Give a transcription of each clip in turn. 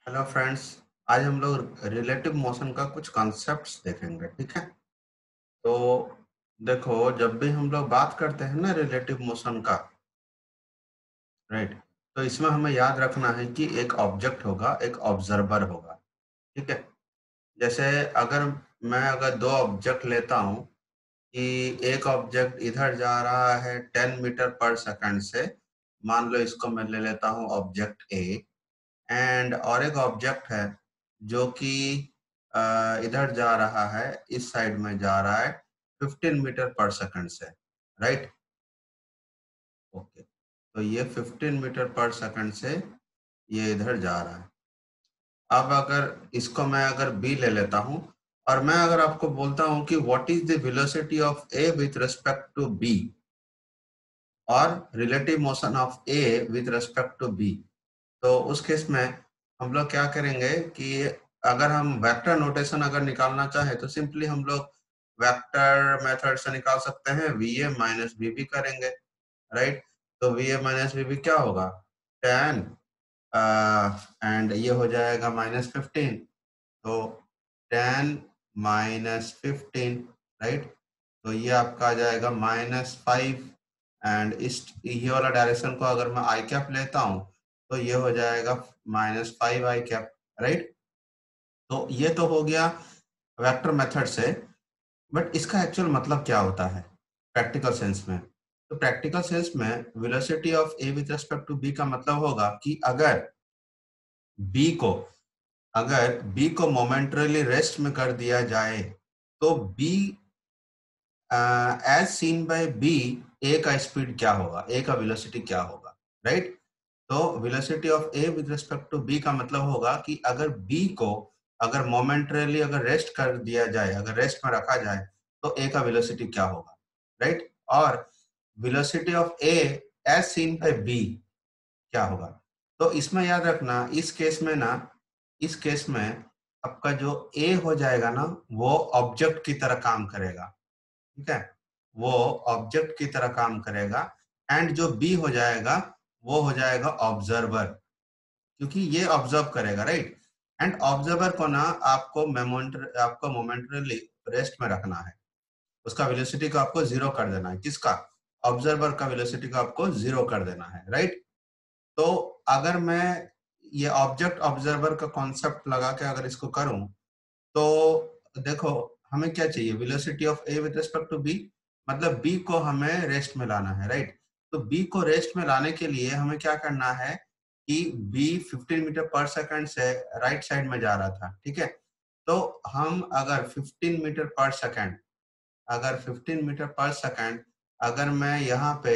Hello friends. आज हम लोग रिलेटिव मोशन का कुछ कॉन्सेप्ट्स देखेंगे, ठीक है। तो देखो, जब भी हम लोग बात करते हैं ना रिलेटिव मोशन का, राइट, तो इसमें हमें याद रखना है कि एक ऑब्जेक्ट होगा, एक ऑब्जर्वर होगा, ठीक है। जैसे अगर अगर दो ऑब्जेक्ट लेता हूँ कि एक ऑब्जेक्ट इधर जा रहा है 10 मीटर पर सेकंड से, मान लो इसको मैं ले लेता हूँ ऑब्जेक्ट ए, एंड और एक ऑब्जेक्ट है जो कि इधर जा रहा है, इस साइड में जा रहा है 15 मीटर पर सेकंड से, राइट। ओके, तो ये 15 मीटर पर सेकंड से ये इधर जा रहा है। अब अगर इसको मैं अगर बी ले लेता हूं और मैं अगर आपको बोलता हूं कि what is the velocity of A with respect to B और relative motion of A with respect to B, तो उस केस में हम लोग क्या करेंगे कि अगर हम वेक्टर नोटेशन अगर निकालना चाहे तो सिंपली हम लोग वेक्टर मेथड से निकाल सकते हैं, V A minus B B करेंगे, राइट। तो V A minus B B क्या होगा, 10, एंड ये हो जाएगा -15, तो 10 - 15, राइट। तो ये आपका आ जाएगा -5, एंड इस ये वाला डायरेक्शन को अगर मैं आई कैप लेता हूँ तो ये हो जाएगा -5 आई कैप, राइट। तो ये तो हो गया वेक्टर मेथड से। बट इसका एक्चुअल मतलब क्या होता है प्रैक्टिकल सेंस में? तो प्रैक्टिकल सेंस में velocity of A with respect to B का मतलब होगा कि बी को अगर बी को मोमेंटरीली रेस्ट में कर दिया जाए तो B as seen by B, A का स्पीड क्या होगा, ए का वेलोसिटी क्या होगा, राइट। तो velocity of A with respect to B का मतलब होगा कि अगर बी को अगर मोमेंटरीली अगर रेस्ट कर दिया जाए, अगर रेस्ट में रखा जाए, तो ए का वेलोसिटी क्या होगा, राइट। और velocity of A as seen by B क्या होगा। तो इसमें याद रखना, इस केस में आपका जो ए हो जाएगा ना, वो ऑब्जेक्ट की तरह काम करेगा, ठीक है। वो ऑब्जेक्ट की तरह काम करेगा, एंड जो बी हो जाएगा वो हो जाएगा ऑब्जर्वर, क्योंकि ये ऑब्जर्व करेगा, राइट। एंड ऑब्जर्वर को ना आपको मोमेंटरीली रेस्ट में रखना है, उसका वेलोसिटी को आपको जीरो कर देना है, किसका, ऑब्जर्वर का वेलोसिटी को आपको जीरो कर देना है, राइट। तो अगर मैं ये ऑब्जेक्ट ऑब्जर्वर का कॉन्सेप्ट लगा के अगर इसको करूं, तो देखो, हमें क्या चाहिए, velocity of A with respect to B, मतलब बी को हमें रेस्ट में लाना है, राइट। तो बी को रेस्ट में लाने के लिए हमें क्या करना है कि बी 15 मीटर पर सेकंड से राइट साइड में जा रहा था, ठीक है। तो हम अगर 15 मीटर पर सेकंड अगर मैं यहाँ पे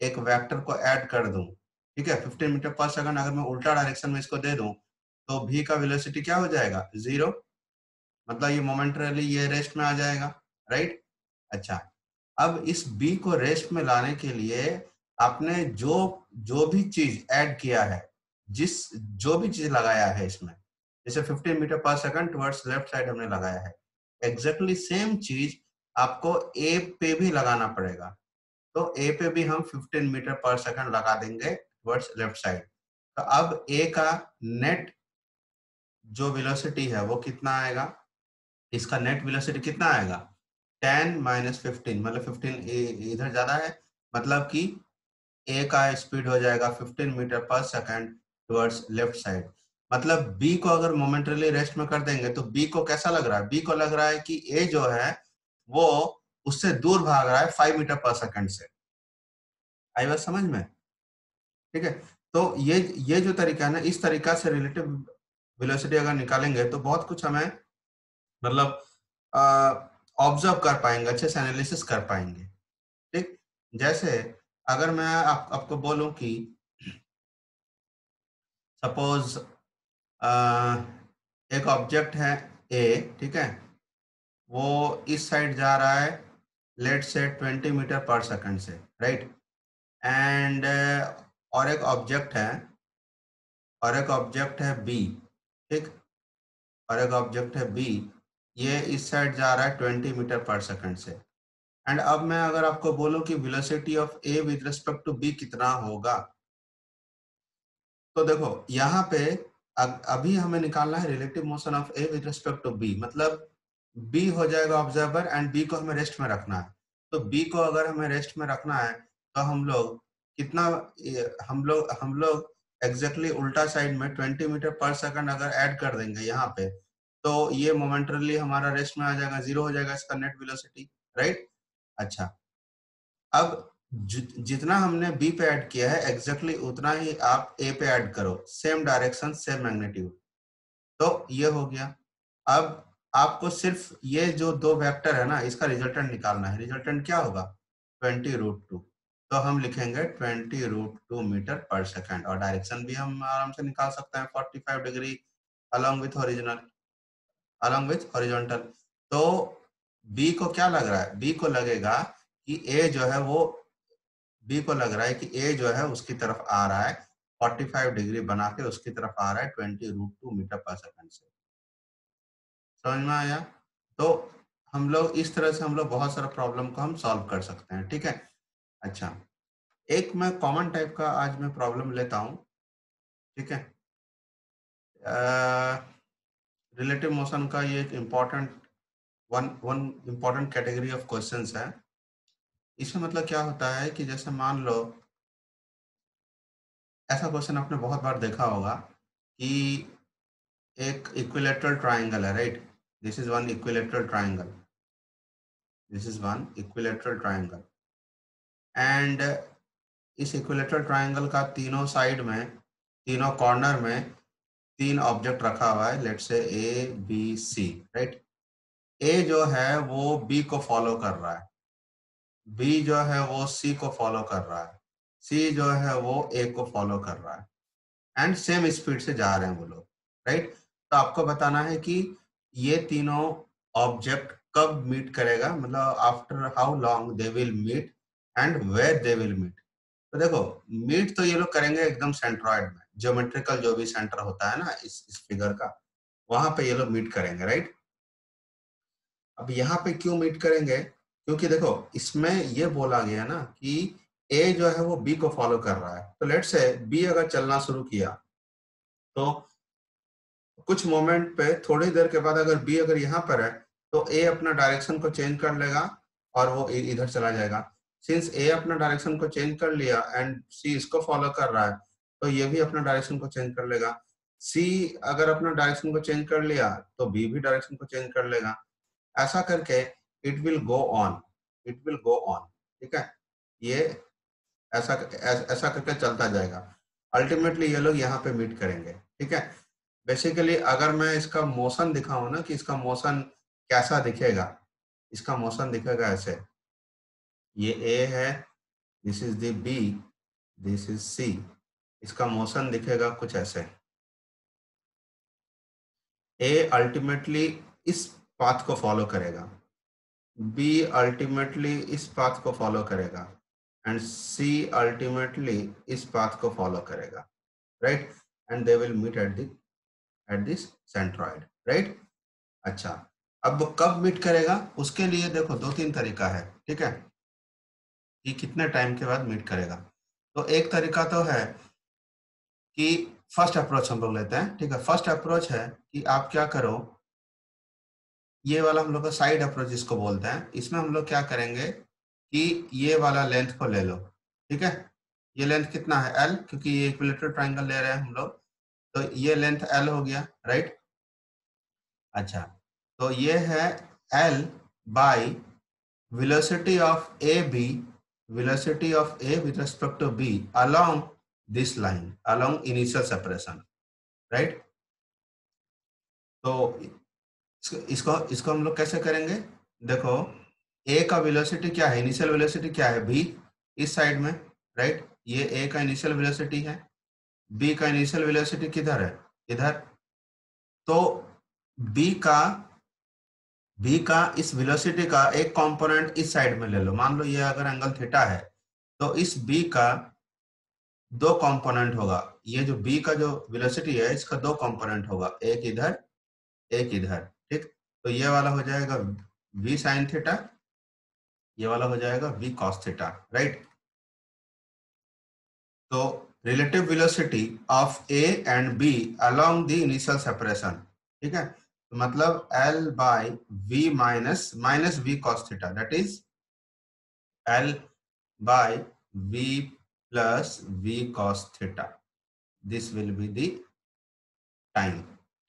एक वेक्टर को ऐड कर दूं, ठीक है, 15 मीटर पर सेकंड अगर मैं उल्टा डायरेक्शन में इसको दे दूं, तो भी का वेलोसिटी क्या हो जाएगा, जीरो। मतलब ये मोमेंटरीली ये रेस्ट में आ जाएगा, राइट। अच्छा, अब इस बी को रेस्ट में लाने के लिए आपने जो जो भी चीज ऐड किया है, जिस जो भी चीज लगाया है इसमें, जैसे 15 मीटर पर सेकंड टुवर्ड्स लेफ्ट साइड हमने लगाया है, एग्जैक्टली सेम चीज आपको ए पे भी लगाना पड़ेगा। तो ए पे भी हम 15 मीटर पर सेकंड लगा देंगे टुवर्ड्स लेफ्ट साइड। तो अब ए का नेट जो वेलोसिटी है वो कितना आएगा, इसका नेट वेलोसिटी कितना आएगा, 10 - 15, मतलब 15 इधर ज्यादा है, मतलब कि ए का स्पीड हो जाएगा 15 मीटर पर सेकंड टुवर्ड्स लेफ्ट साइड। मतलब बी को अगर मोमेंटरीली रेस्ट में कर देंगे तो बी को कैसा लग रहा है, बी को लग रहा है कि ए जो है वो उससे दूर भाग रहा है 5 मीटर पर सेकंड से। आई बात समझ में, ठीक है। तो ये जो तरीका है ना, इस तरीका से रिलेटिव वेलोसिटी अगर निकालेंगे तो बहुत कुछ हमें मतलब ऑब्जर्व कर पाएंगे, अच्छे से एनालिसिस कर पाएंगे, ठीक। जैसे अगर मैं आपको बोलूं कि सपोज एक ऑब्जेक्ट है ए, ठीक है, वो इस साइड जा रहा है, लेट से 20 मीटर पर सेकंड से, राइट। एंड और एक ऑब्जेक्ट है बी, ठीक, और एक ऑब्जेक्ट है बी, ये इस साइड जा रहा है 20 मीटर पर सेकंड से। एंड अब मैं अगर आपको बोलूं कि velocity of A with respect to B कितना होगा, तो देखो यहाँ पे अभी हमें निकालना है relative motion of A with respect to B, मतलब बी हो जाएगा ऑब्जर्वर एंड बी को हमें रेस्ट में रखना है। तो बी को अगर हमें रेस्ट में रखना है तो हम लोग कितना, हम लोग एग्जैक्टली उल्टा साइड में 20 मीटर पर सेकंड अगर ऐड कर देंगे यहाँ पे, तो ये मोमेंटरली हमारा रेस्ट में आ जाएगा, जीरो हो जाएगा इसका नेट वेलोसिटी, राइट। अच्छा, अब जितना हमने बी पे ऐड किया है एग्जैक्टली उतना ही आप ए पे ऐड करो, सेम डायरेक्शन सेम मैग्नीट्यूड, तो ये हो गया। अब आपको सिर्फ ये जो दो वेक्टर है ना इसका रिजल्टेंट निकालना है। रिजल्टेंट क्या होगा, 20√2। तो हम लिखेंगे 20√2 मीटर पर सेकंड, और डायरेक्शन भी हम आराम से निकाल सकते हैं, 45 degree along with original, along with horizontal. तो बी को क्या लग रहा है, बी को लगेगा कि ए जो है वो, बी को लग रहा है कि ए जो है उसकी तरफ आ रहा है, 45 डिग्री बना के उसकी तरफ आ रहा है 20√2 मीटर पर सेकंड से। समझ में आया। तो हम लोग इस तरह से हम लोग बहुत सारा प्रॉब्लम को हम सॉल्व कर सकते हैं, ठीक है। अच्छा, एक मैं कॉमन टाइप का आज मैं प्रॉब्लम लेता हूँ, ठीक है। रिलेटिव मोशन का ये एक important one one important category of questions है। इसमें मतलब क्या होता है कि जैसे मान लो, ऐसा क्वेश्चन आपने बहुत बार देखा होगा कि एक इक्विलेटरल ट्राइंगल है, right. This is one equilateral triangle, this is one equilateral triangle, and इस इक्विलेटरल ट्राइंगल का तीनों साइड में, तीनों कॉर्नर में तीन ऑब्जेक्ट रखा हुआ है, let's say A B C, right. ए जो है वो बी को फॉलो कर रहा है, बी जो है वो सी को फॉलो कर रहा है, सी जो है वो ए को फॉलो कर रहा है, एंड सेम स्पीड से जा रहे हैं वो लोग, राइट। तो आपको बताना है कि ये तीनों ऑब्जेक्ट कब मीट करेगा, मतलब after how long they will meet and where they will meet. तो देखो, मीट तो ये लोग करेंगे एकदम सेंट्रॉइड में, ज्योमेट्रिकल जो भी सेंटर होता है ना इस फिगर का, वहां पे ये लोग मीट करेंगे, राइट। अब यहाँ पे क्यों मीट करेंगे, क्योंकि देखो इसमें ये बोला गया ना कि ए जो है वो बी को फॉलो कर रहा है। तो लेट्स से बी अगर चलना शुरू किया तो कुछ मोमेंट पे थोड़ी देर के बाद अगर बी अगर यहाँ पर है तो ए अपना डायरेक्शन को चेंज कर लेगा और वो इधर चला जाएगा। सिंस ए अपना डायरेक्शन को चेंज कर लिया एंड सी इसको फॉलो कर रहा है, तो ये भी अपना डायरेक्शन को चेंज कर लेगा। सी अगर अपना डायरेक्शन को चेंज कर लिया तो बी भी डायरेक्शन को चेंज कर लेगा। ऐसा करके it will go on, it will go on, ठीक है। ये ऐसा करके चलता जाएगा, अल्टीमेटली ये लोग यहाँ पे मीट करेंगे, ठीक है। बेसिकली अगर मैं इसका मोशन दिखाऊं ना कि इसका मोशन कैसा दिखेगा, इसका मोशन दिखेगा ऐसे, ये ए है, this is the B, this is C, इसका मोशन दिखेगा कुछ ऐसे। ए अल्टीमेटली इस पाथ को फॉलो करेगा, बी अल्टीमेटली इस पाथ को फॉलो करेगा, एंड सी अल्टीमेटली इस पाथ को फॉलो करेगा, right. And they will meet at this centroid, right. अच्छा, अब कब मीट करेगा उसके लिए देखो दो तीन तरीका है, ठीक है, कि कितने टाइम के बाद मीट करेगा। तो एक तरीका तो है कि फर्स्ट अप्रोच हम लोग लेते हैं, ठीक है। फर्स्ट अप्रोच है कि आप क्या करो, ये वाला हम लोग का साइड अप्रोच जिसको बोलते हैं, इसमें हम लोग क्या करेंगे कि ये वाला लेंथ को ले लो, ठीक है। ये लेंथ कितना है, एल, क्योंकि ये इक्विलेटरल ट्राइंगल ले रहे हैं हम लोग, तो ये लेंथ एल हो गया, राइट। अच्छा, तो ये है L by velocity of AB, velocity of A with respect to B along this line, along initial separation, right। तो इसको इसको हम लोग कैसे करेंगे, देखो A का वेलोसिटी क्या है, इनिशियल वेलोसिटी क्या है, B, इस साइड में, राइट। ये A का इनिशियल वेलोसिटी है, B का इनिशियल वेलोसिटी किधर है, इधर। तो B का बी का इस वेलोसिटी का एक कंपोनेंट इस साइड में ले लो, मान लो ये अगर एंगल थीटा है तो इस बी का दो कंपोनेंट होगा, ये जो बी का जो वेलोसिटी है इसका दो कंपोनेंट होगा, एक इधर एक इधर, ठीक। तो ये वाला हो जाएगा v साइन थीटा, ये वाला हो जाएगा v कॉस थीटा, राइट। तो relative velocity of A and B along the initial separation, ठीक है। तो मतलब L by V minus V cos theta, that is L by V plus V cos theta, this will be the time,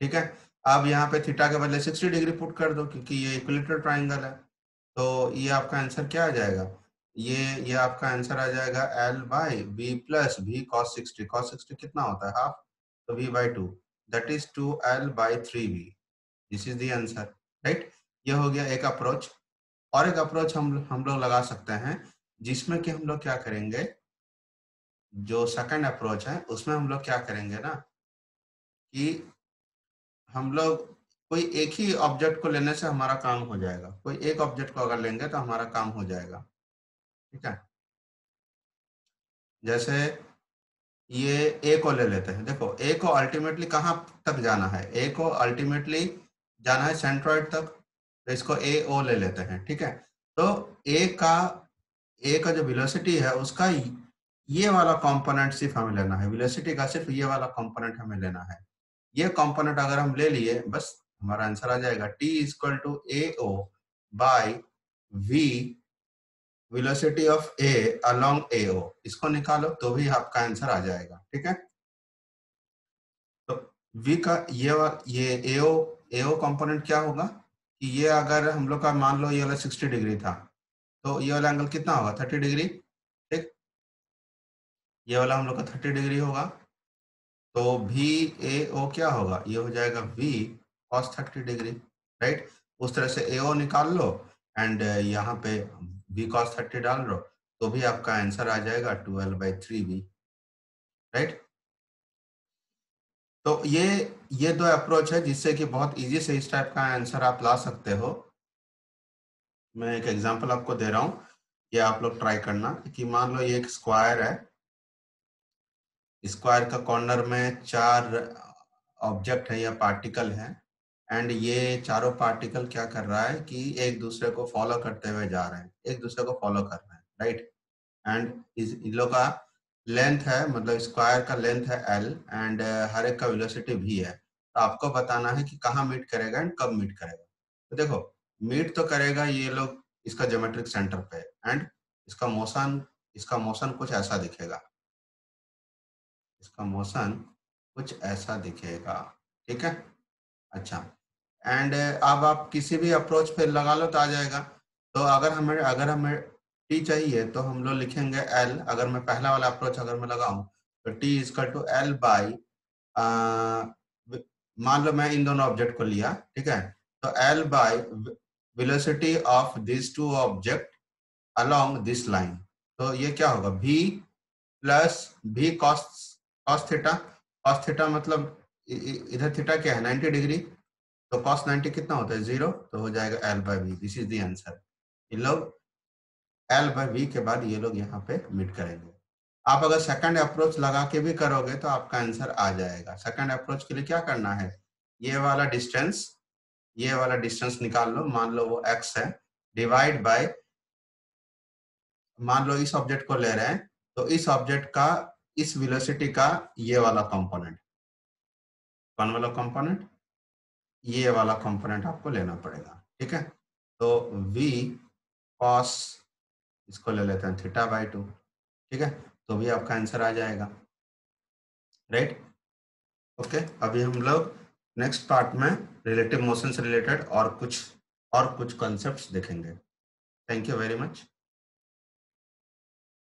ठीक है। अब यहाँ पे theta के बदले 60 डिग्री पुट कर दो क्योंकि ये इक्विलेटरल ट्राइंगल है। तो ये आपका आंसर क्या आ जाएगा, ये आपका आंसर आ जाएगा L by B plus V cos 60, cos 60 कितना होता है हाफ, तो V by 2, that is 2L by 3V, this is the answer, right. ये हो गया एक अप्रोच। और एक अप्रोच हम लोग लगा सकते हैं जिसमें कि हम लोग क्या करेंगे, जो सेकंड अप्रोच है उसमें हम लोग क्या करेंगे ना कि हम लोग कोई एक ही ऑब्जेक्ट को लेने से हमारा काम हो जाएगा, कोई एक ऑब्जेक्ट को अगर लेंगे तो हमारा काम हो जाएगा, ठीक है। जैसे ये ए को ले लेते हैं, देखो ए को अल्टीमेटली कहाँ तक जाना है, ए को अल्टीमेटली जाना है सेंट्रॉइड तक, तो इसको ए ओ ले लेते हैं, ठीक है। तो ए का जो वेलोसिटी है उसका ये वाला कंपोनेंट सिर्फ हमें लेना है, वेलोसिटी का सिर्फ ये वाला कंपोनेंट हमें लेना है। ये कंपोनेंट अगर हम ले लिए बस हमारा आंसर आ जाएगा, T equal to A O by V velocity of A along A O, इसको निकालो तो भी आपका आंसर आ जाएगा, ठीक है। तो v का ये एओ कंपोनेंट क्या होगा कि ये अगर हम लोग का मान लो ये वाला 60 डिग्री था, तो ये वाला एंगल कितना होगा 30 डिग्री, ठीक। ये वाला हम लोग का 30 डिग्री होगा, तो भी ए ओ क्या होगा, ये हो जाएगा v cos 30 डिग्री, राइट। उस तरह से ए ओ निकाल लो एंड यहाँ पे v cos 30 डाल लो तो भी आपका आंसर आ जाएगा 12/3v, राइट। तो ये दो अप्रोच है जिससे कि बहुत इजी से इस टाइप का आंसर आप ला सकते हो। मैं एक एग्जांपल आपको दे रहा हूँ, ये आप लोग ट्राई करना कि मान लो ये एक स्क्वायर है, स्क्वायर का कॉर्नर में 4 ऑब्जेक्ट है या पार्टिकल है एंड ये चारों पार्टिकल क्या कर रहा है कि एक दूसरे को फॉलो करते हुए जा रहे हैं, एक दूसरे को फॉलो कर रहे हैं, राइट। एंड इन लोग का लेंथ है, मतलब स्क्वायर का लेंथ है L एंड हर एक का वेलोसिटी v है। तो आपको बताना है कि कहाँ मीट करेगा एंड कब मीट करेगा। तो देखो मीट तो करेगा ये लोग इसका ज्योमेट्रिक सेंटर पे एंड इसका मोशन कुछ ऐसा दिखेगा, इसका मोशन कुछ ऐसा दिखेगा, ठीक है। अच्छा एंड अब आप किसी भी अप्रोच पे लगा लो तो आ जाएगा। तो अगर हमें टी चाहिए तो हम लोग लिखेंगे एल, अगर मैं पहला वाला अप्रोच अगर मैं लगाऊं तो T equal to L by, मान लो मैं इन दोनों ऑब्जेक्ट को लिया, ठीक है। तो L by velocity of this two object along this line, तो ये क्या होगा v plus v cos theta, cos theta मतलब इधर थीटा क्या है 90 डिग्री, तो cos 90 कितना होता है 0, तो हो जाएगा L by V, this is the answer. ये लोग L बाई वी के बाद ये लोग यहाँ पे मीट करेंगे। आप अगर सेकंड अप्रोच लगा के भी करोगे तो आपका आंसर आ जाएगा। सेकंड अप्रोच के लिए क्या करना है, ये वाला डिस्टेंस, ये वाला डिस्टेंस निकाल लो, मान लो वो x है, डिवाइड बाय, मान लो इस ऑब्जेक्ट को ले रहे हैं तो इस ऑब्जेक्ट का इस वेलोसिटी का ये वाला कंपोनेंट, कौन वाला कंपोनेंट, ये वाला कंपोनेंट आपको लेना पड़ेगा, ठीक है। तो v cos, इसको ले लेते हैं थीटा बाई 2, ठीक है, तो भी आपका आंसर आ जाएगा, राइट। ओके अभी हम लोग नेक्स्ट पार्ट में रिलेटिव मोशन से रिलेटेड और कुछ कॉन्सेप्ट्स देखेंगे। Thank you very much.